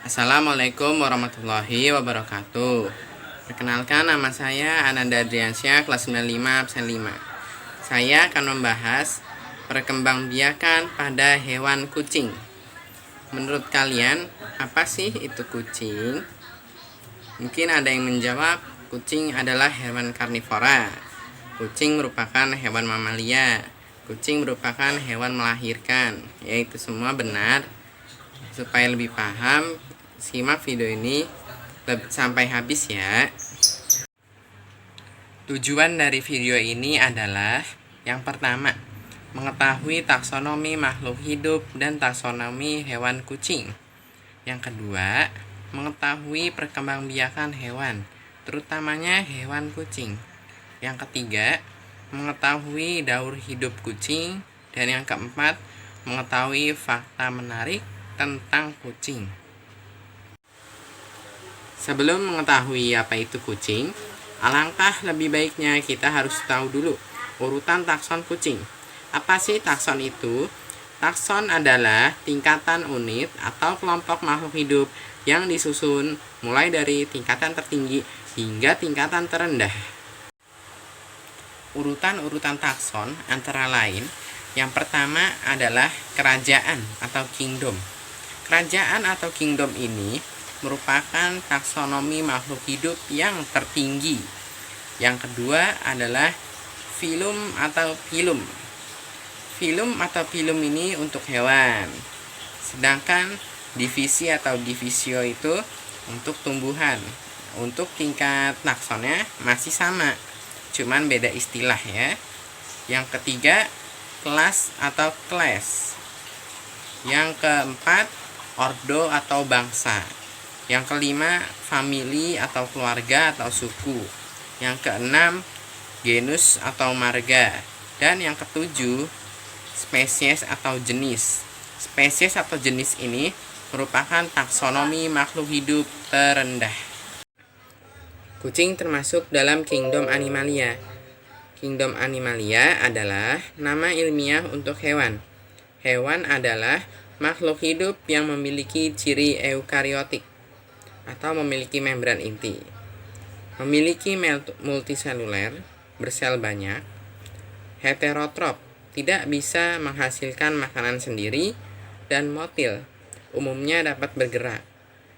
Assalamualaikum warahmatullahi wabarakatuh. Perkenalkan, nama saya Ananda Adriansyah, kelas 95 absen 5. Saya akan membahas perkembangbiakan pada hewan kucing. Menurut kalian, apa sih itu kucing? Mungkin ada yang menjawab, kucing adalah hewan karnivora. Kucing merupakan hewan mamalia. Kucing merupakan hewan melahirkan. Yaitu semua benar. Supaya lebih paham, simak video ini sampai habis ya. Tujuan dari video ini adalah yang pertama, mengetahui taksonomi makhluk hidup dan taksonomi hewan kucing. Yang kedua, mengetahui perkembangbiakan hewan, terutamanya hewan kucing. Yang ketiga, mengetahui daur hidup kucing. Dan yang keempat, mengetahui fakta menarik tentang kucing. Sebelum mengetahui apa itu kucing, alangkah lebih baiknya kita harus tahu dulu urutan takson kucing. Apa sih takson itu? Takson adalah tingkatan unit atau kelompok makhluk hidup yang disusun mulai dari tingkatan tertinggi hingga tingkatan terendah. Urutan-urutan takson antara lain, yang pertama adalah kerajaan atau kingdom. Kerajaan atau kingdom ini merupakan taksonomi makhluk hidup yang tertinggi. Yang kedua adalah filum atau phylum. Filum atau phylum ini untuk hewan. Sedangkan divisi atau divisio itu untuk tumbuhan. Untuk tingkat taksonnya masih sama, cuman beda istilah ya. Yang ketiga, kelas atau class. Yang keempat, ordo atau bangsa. Yang kelima, famili atau keluarga atau suku. Yang keenam, genus atau marga. Dan yang ketujuh, spesies atau jenis. Spesies atau jenis ini merupakan taksonomi makhluk hidup terendah. Kucing termasuk dalam kingdom Animalia. Kingdom Animalia adalah nama ilmiah untuk hewan. Hewan adalah makhluk hidup yang memiliki ciri eukariotik atau memiliki membran inti, memiliki multiseluler, bersel banyak, heterotrop, tidak bisa menghasilkan makanan sendiri, dan motil, umumnya dapat bergerak.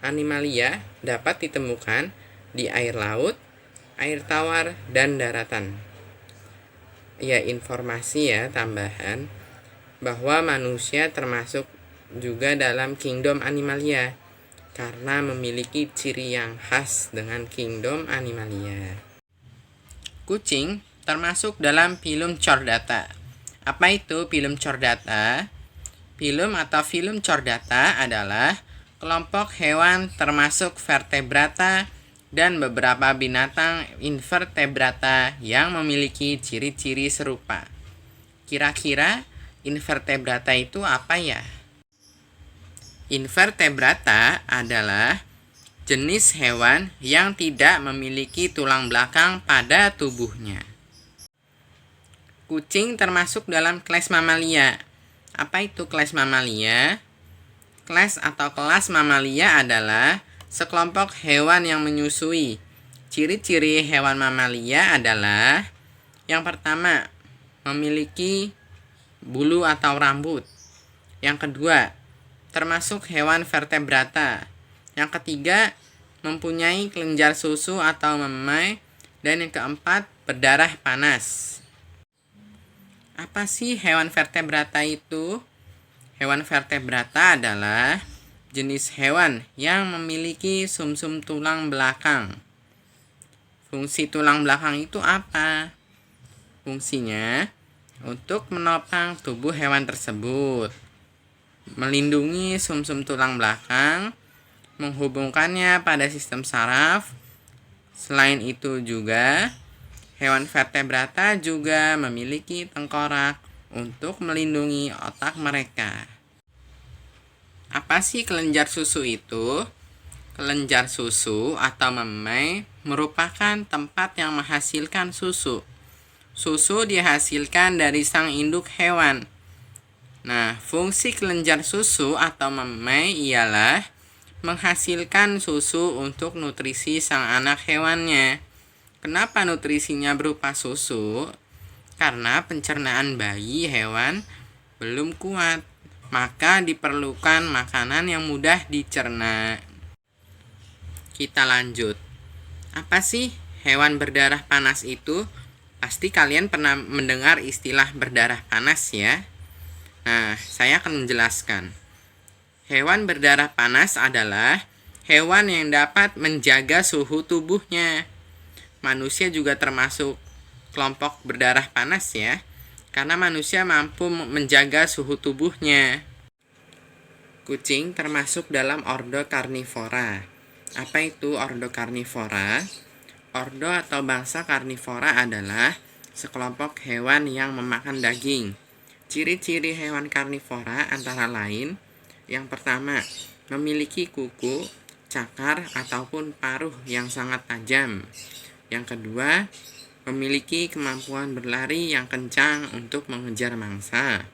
Animalia dapat ditemukan di air laut, air tawar, dan daratan. Ya, informasi ya tambahan bahwa manusia termasuk juga dalam kingdom Animalia karena memiliki ciri yang khas dengan kingdom Animalia. Kucing termasuk dalam phylum Chordata. Apa itu phylum Chordata? Phylum atau phylum Chordata adalah kelompok hewan termasuk vertebrata dan beberapa binatang invertebrata yang memiliki ciri-ciri serupa. Kira-kira invertebrata itu apa ya? Invertebrata adalah jenis hewan yang tidak memiliki tulang belakang pada tubuhnya. Kucing termasuk dalam kelas mamalia. Apa itu kelas mamalia? Kelas atau kelas mamalia adalah sekelompok hewan yang menyusui. Ciri-ciri hewan mamalia adalah yang pertama, memiliki bulu atau rambut. Yang kedua, termasuk hewan vertebrata. Yang ketiga, mempunyai kelenjar susu atau memai. Dan yang keempat, berdarah panas. Apa sih hewan vertebrata itu? Hewan vertebrata adalah jenis hewan yang memiliki sumsum tulang belakang. Fungsi tulang belakang itu apa? Fungsinya untuk menopang tubuh hewan tersebut, melindungi sumsum tulang belakang, menghubungkannya pada sistem saraf. Selain itu juga, hewan vertebrata juga memiliki tengkorak untuk melindungi otak mereka. Apa sih kelenjar susu itu? Kelenjar susu atau memai merupakan tempat yang menghasilkan susu. Susu dihasilkan dari sang induk hewan. Nah, fungsi kelenjar susu atau memai ialah menghasilkan susu untuk nutrisi sang anak hewannya. Kenapa nutrisinya berupa susu? Karena pencernaan bayi hewan belum kuat, maka diperlukan makanan yang mudah dicerna. Kita lanjut. Apa sih hewan berdarah panas itu? Pasti kalian pernah mendengar istilah berdarah panas ya. Nah, saya akan menjelaskan. Hewan berdarah panas adalah hewan yang dapat menjaga suhu tubuhnya. Manusia juga termasuk kelompok berdarah panas ya, karena manusia mampu menjaga suhu tubuhnya. Kucing termasuk dalam ordo karnivora. Apa itu ordo karnivora? Ordo atau bangsa karnivora adalah sekelompok hewan yang memakan daging. Ciri-ciri hewan karnivora antara lain, yang pertama, memiliki kuku, cakar, ataupun paruh yang sangat tajam. Yang kedua, memiliki kemampuan berlari yang kencang untuk mengejar mangsa.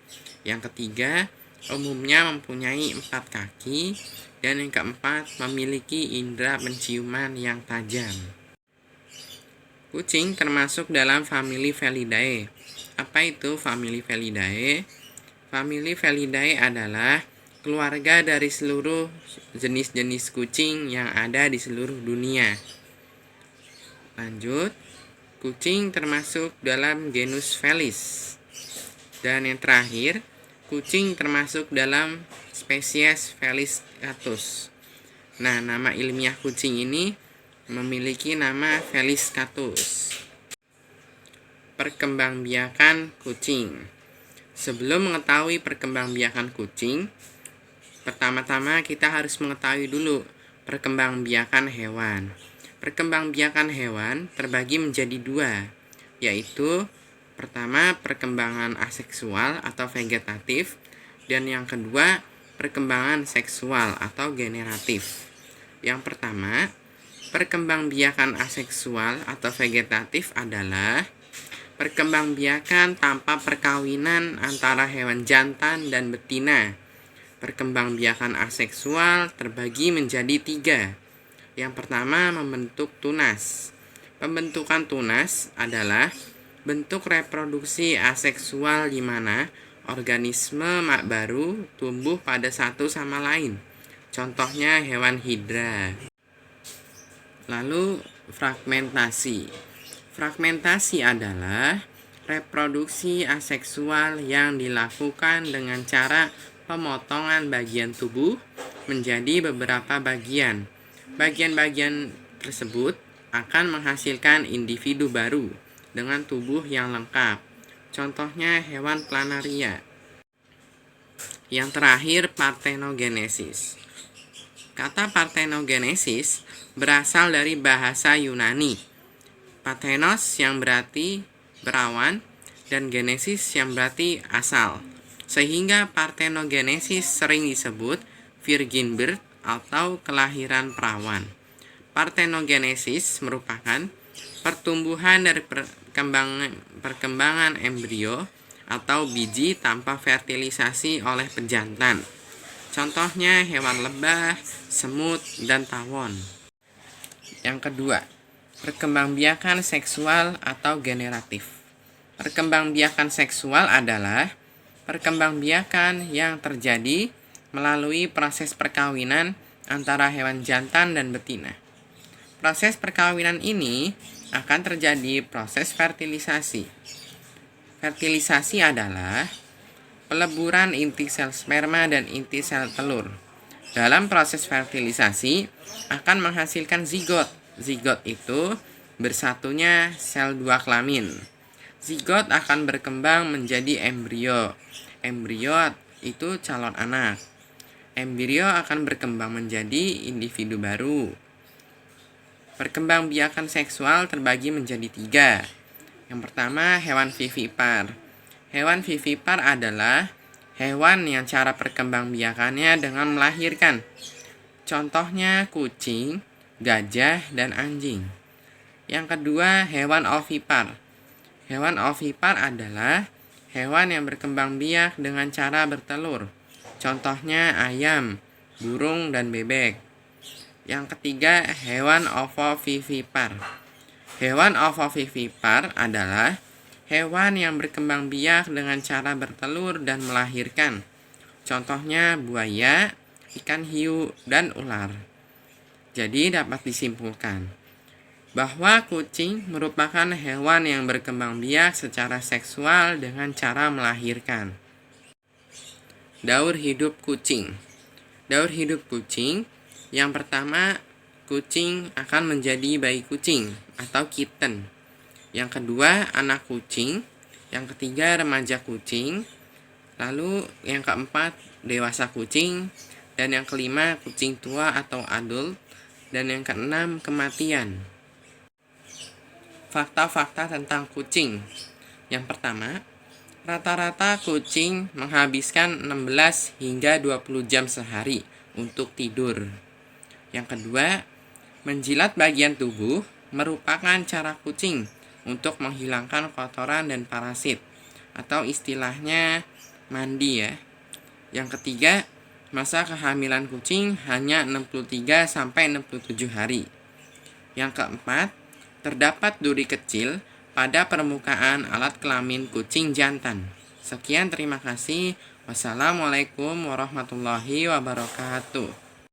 Yang ketiga, umumnya mempunyai 4 kaki. Dan yang keempat, memiliki indera penciuman yang tajam. Kucing termasuk dalam famili Felidae. Apa itu famili Felidae? Famili Felidae adalah keluarga dari seluruh jenis-jenis kucing yang ada di seluruh dunia. Lanjut, kucing termasuk dalam genus Felis. Dan yang terakhir, kucing termasuk dalam spesies Felis catus. Nah, nama ilmiah kucing ini memiliki nama Felis catus. Perkembangbiakan kucing. Sebelum mengetahui perkembangbiakan kucing, pertama-tama kita harus mengetahui dulu perkembangbiakan hewan. Perkembangbiakan hewan terbagi menjadi 2, yaitu pertama perkembangan aseksual atau vegetatif, dan yang kedua perkembangan seksual atau generatif. Yang pertama, perkembangbiakan aseksual atau vegetatif adalah perkembangbiakan tanpa perkawinan antara hewan jantan dan betina. Perkembangbiakan aseksual terbagi menjadi 3. Yang pertama, membentuk tunas. Pembentukan tunas adalah bentuk reproduksi aseksual di mana organisme baru tumbuh pada satu sama lain. Contohnya hewan hidra. Lalu fragmentasi. Fragmentasi adalah reproduksi aseksual yang dilakukan dengan cara pemotongan bagian tubuh menjadi beberapa bagian. Bagian-bagian tersebut akan menghasilkan individu baru dengan tubuh yang lengkap. Contohnya hewan planaria. Yang terakhir, partenogenesis. Kata partenogenesis berasal dari bahasa Yunani. Parthenos yang berarti berawan dan genesis yang berarti asal. Sehingga partenogenesis sering disebut virgin birth atau kelahiran perawan. Partenogenesis merupakan pertumbuhan dari perkembangan embrio atau biji tanpa fertilisasi oleh pejantan. Contohnya hewan lebah, semut, dan tawon. Yang kedua, perkembangbiakan seksual atau generatif. Perkembangbiakan seksual adalah perkembangbiakan yang terjadi melalui proses perkawinan antara hewan jantan dan betina. Proses perkawinan ini akan terjadi proses fertilisasi. Fertilisasi adalah peleburan inti sel sperma dan inti sel telur. Dalam proses fertilisasi akan menghasilkan zigot. Zigot itu bersatunya sel 2 kelamin. Zigot akan berkembang menjadi embrio. Embrio itu calon anak. Embrio akan berkembang menjadi individu baru. Perkembangbiakan seksual terbagi menjadi 3. Yang pertama, hewan vivipar. Hewan vivipar adalah hewan yang cara perkembangbiakannya dengan melahirkan. Contohnya kucing, gajah, dan anjing. Yang kedua, hewan ovipar. Hewan ovipar adalah hewan yang berkembang biak dengan cara bertelur. Contohnya ayam, burung, dan bebek. Yang ketiga, hewan ovovivipar. Hewan ovovivipar adalah hewan yang berkembang biak dengan cara bertelur dan melahirkan. Contohnya buaya, ikan hiu, dan ular. Jadi dapat disimpulkan bahwa kucing merupakan hewan yang berkembang biak secara seksual dengan cara melahirkan. Daur hidup kucing. Daur hidup kucing, yang pertama, kucing akan menjadi bayi kucing atau kitten. Yang kedua, anak kucing. Yang ketiga, remaja kucing. Lalu yang keempat, dewasa kucing. Dan yang kelima, kucing tua atau adult. Dan yang keenam, kematian. Fakta-fakta tentang kucing. Yang pertama, rata-rata kucing menghabiskan 16 hingga 20 jam sehari untuk tidur. Yang kedua, menjilat bagian tubuh merupakan cara kucing untuk menghilangkan kotoran dan parasit, atau istilahnya mandi ya. Yang ketiga, masa kehamilan kucing hanya 63-67 hari. Yang keempat, terdapat duri kecil pada permukaan alat kelamin kucing jantan. Sekian, terima kasih. Wassalamualaikum warahmatullahi wabarakatuh.